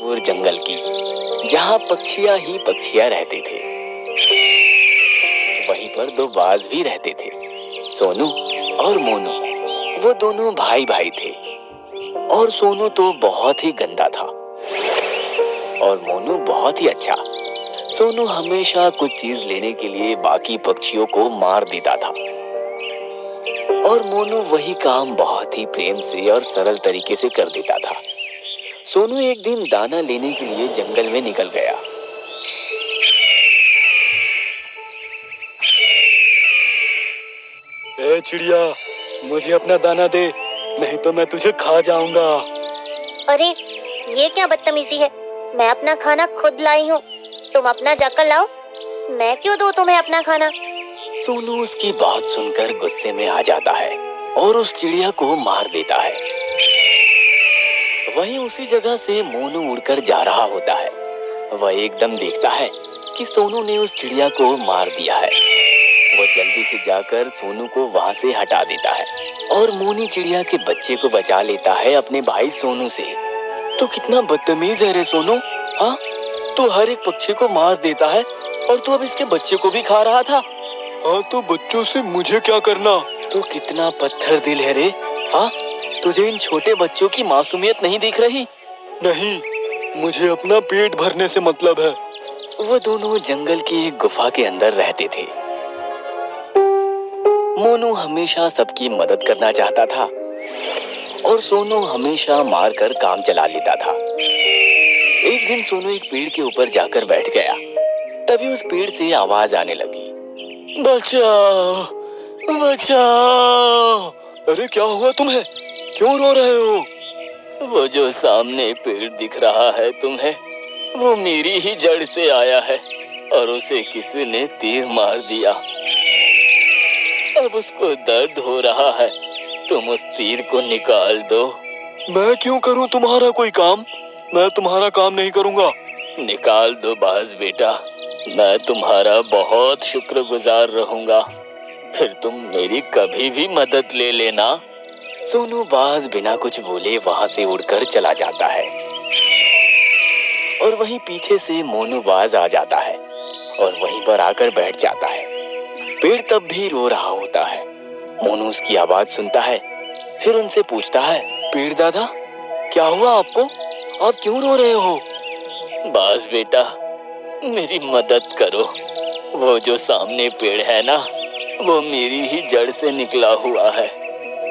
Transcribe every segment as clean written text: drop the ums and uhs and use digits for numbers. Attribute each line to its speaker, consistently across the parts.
Speaker 1: घनघोर जंगल की, जहाँ पक्षियाँ ही पक्षियाँ रहते थे। वहीं पर दो बाज भी रहते थे, सोनू और मोनू। वो दोनों भाई भाई थे और सोनू तो बहुत ही गंदा था और मोनू बहुत ही अच्छा। सोनू हमेशा कुछ चीज लेने के लिए बाकी पक्षियों को मार देता था और मोनू वही काम बहुत ही प्रेम से और सरल तरीके से कर देता था। सोनू एक दिन दाना लेने के लिए जंगल में निकल गया।
Speaker 2: ए चिड़िया, मुझे अपना दाना दे, नहीं तो मैं तुझे खा जाऊंगा।
Speaker 3: अरे ये क्या बदतमीजी है, मैं अपना खाना खुद लाई हूँ, तुम अपना जाकर लाओ। मैं क्यों दूँ तुम्हें अपना खाना?
Speaker 1: सोनू उसकी बात सुनकर गुस्से में आ जाता है और उस चिड़िया को मार देता है। वहीं उसी जगह से मोनू उड़कर जा रहा होता है। वह एकदम देखता है कि सोनू ने उस चिड़िया को मार दिया है। वो जल्दी से जाकर सोनू को वहां से हटा देता है और मोनी चिड़िया के बच्चे को बचा लेता है अपने भाई सोनू से। तो कितना बदतमीज है रे सोनू, हाँ? तू हर एक पक्षी को मार देता है और तू अब इसके बच्चे को भी खा रहा था।
Speaker 2: हाँ तो बच्चों से मुझे क्या करना?
Speaker 1: तू कितना पत्थर दिल है रे, हाँ? तुझे इन छोटे बच्चों की मासूमियत नहीं दिख रही?
Speaker 2: नहीं, मुझे अपना पेट भरने से मतलब है।
Speaker 1: वो दोनों जंगल की एक गुफा के अंदर रहते थे। मोनू हमेशा सबकी मदद करना चाहता था और सोनू हमेशा मारकर काम चला लेता था। एक दिन सोनू एक पेड़ के ऊपर जाकर बैठ गया। तभी उस पेड़ से आवाज आने लगी, बचाओ, बचाओ।
Speaker 2: अरे क्या हुआ तुम्हें? क्यों रो रहे हो?
Speaker 1: वो जो सामने पेड़ दिख रहा है तुम्हें, वो मेरी ही जड़ से आया है और उसे किसी ने तीर मार दिया। अब उसको दर्द हो रहा है, तुम उस तीर को निकाल दो।
Speaker 2: मैं क्यों करूं तुम्हारा कोई काम? मैं तुम्हारा काम नहीं करूंगा।
Speaker 1: निकाल दो बाज बेटा, मैं तुम्हारा बहुत शुक्रगुजार रहूंगा। फिर तुम मेरी कभी भी मदद ले लेना। सोनू बाज बिना कुछ बोले वहां से उड़कर चला जाता है और वहीं पीछे से मोनू बाज आ जाता है और वहीं पर आकर बैठ जाता है। पेड़ तब भी रो रहा होता है। मोनू उसकी आवाज सुनता है, फिर उनसे पूछता है, पेड़ दादा, क्या हुआ आपको? आप क्यों रो रहे हो? बाज बेटा, मेरी मदद करो। वो जो सामने पेड़ है ना, वो मेरी ही जड़ से निकला हुआ है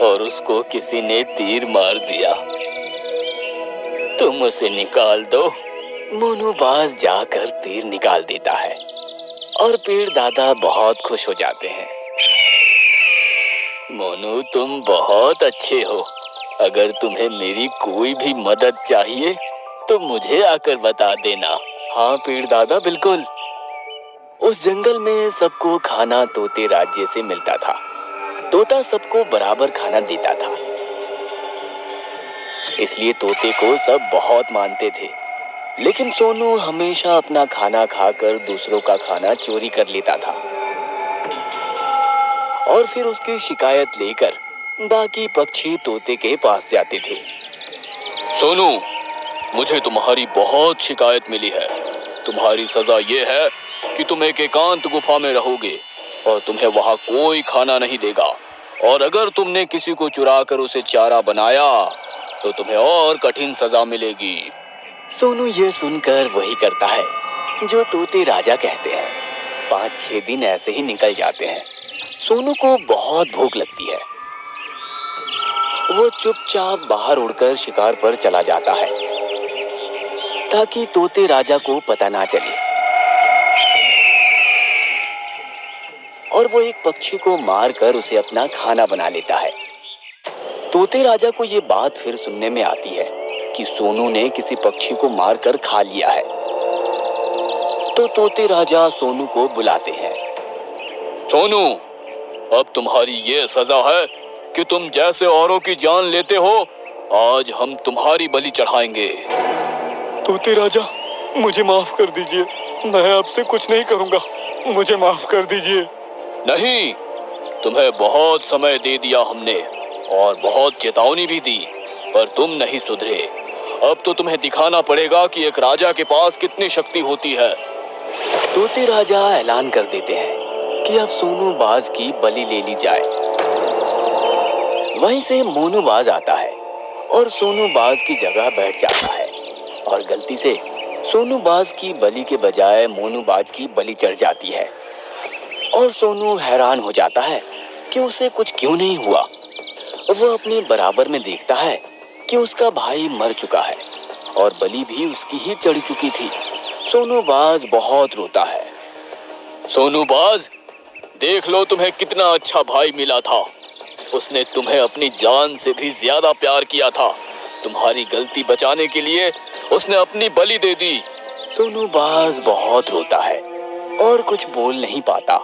Speaker 1: और उसको किसी ने तीर मार दिया। तुम उसे निकाल दो। मोनू बाज जाकर तीर निकाल देता है और पेड़ दादा बहुत खुश हो जाते हैं। मोनू तुम बहुत अच्छे हो। अगर तुम्हें मेरी कोई भी मदद चाहिए तो मुझे आकर बता देना। हाँ पेड़ दादा, बिल्कुल। उस जंगल में सबको खाना तोते राज्य से मिलता था। तोता सबको बराबर खाना देता था, इसलिए तोते को सब बहुत मानते थे। लेकिन सोनू हमेशा अपना खाना खाकर दूसरों का खाना चोरी कर लेता था और फिर उसकी शिकायत लेकर बाकी पक्षी तोते के पास जाते थे।
Speaker 2: सोनू, मुझे तुम्हारी बहुत शिकायत मिली है। तुम्हारी सजा ये है कि तुम एक एकांत गुफा में रहोगे और तुम्हें वहाँ कोई खाना नहीं देगा, और अगर तुमने किसी को चुरा कर उसे चारा बनाया तो तुम्हें और कठिन सजा मिलेगी।
Speaker 1: सोनू ये सुनकर वही करता है जो तोते राजा कहते हैं। 5-6 दिन ऐसे ही निकल जाते हैं। सोनू को बहुत भूख लगती है। वो चुपचाप बाहर उड़कर शिकार पर चला जाता है ताकि तोते राजा को पता ना चले, और वो एक पक्षी को मारकर उसे अपना खाना बना लेता है। तोते राजा को ये बात फिर सुनने में आती है कि सोनू ने किसी पक्षी को मारकर खा लिया है। तो तोते राजा सोनू को बुलाते हैं।
Speaker 2: सोनू, अब तुम्हारी ये सजा है कि तुम जैसे औरों की जान लेते हो, आज हम तुम्हारी बलि चढ़ाएंगे। तोते राजा, मुझे माफ कर दीजिए, मैं आपसे कुछ नहीं करूंगा, मुझे माफ कर दीजिए। नहीं, तुम्हें बहुत समय दे दिया हमने और बहुत चेतावनी भी दी, पर तुम नहीं सुधरे। अब तो तुम्हें दिखाना पड़ेगा कि एक राजा के पास कितनी शक्ति होती है।
Speaker 1: तोते राजा ऐलान कर देते हैं कि अब सोनू बाज की बलि ले ली जाए। वहीं से मोनू बाज आता है और सोनू बाज की जगह बैठ जाता है और गलती से सोनू बाज की बलि के बजाय मोनू बाज की बलि चढ़ जाती है और सोनू हैरान हो जाता है कि उसे कुछ क्यों नहीं हुआ। वो अपने बराबर में देखता है कि उसका भाई मर चुका है और बलि भी उसकी ही चढ़ चुकी थी। सोनू बाज बहुत रोता है।
Speaker 2: सोनू बाज, देख लो तुम्हें कितना अच्छा भाई मिला था। उसने तुम्हें अपनी जान से भी ज्यादा प्यार किया था। तुम्हारी गलती बचाने के लिए उसने अपनी बलि दे दी।
Speaker 1: सोनू बाज बहुत रोता है और कुछ बोल नहीं पाता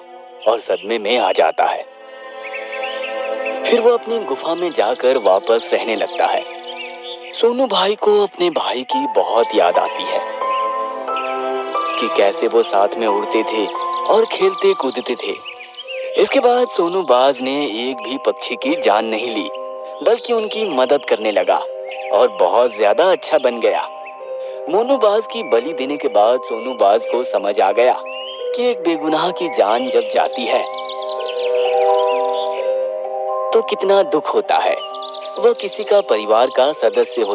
Speaker 1: और सदमे में आ जाता है। फिर वो अपनी गुफा में जाकर वापस रहने लगता है। सोनू भाई को अपने भाई की बहुत याद आती है कि कैसे वो साथ में उड़ते थे और खेलते कूदते थे। इसके बाद सोनू बाज ने एक भी पक्षी की जान नहीं ली, बल्कि उनकी मदद करने लगा और बहुत ज्यादा अच्छा बन गया। मोनू बाज की बलि देने के बाद सोनू बाज को समझ आ गया कि एक बेगुनाह की जान जब जाती है तो कितना दुख होता है। वह किसी का परिवार का सदस्य होता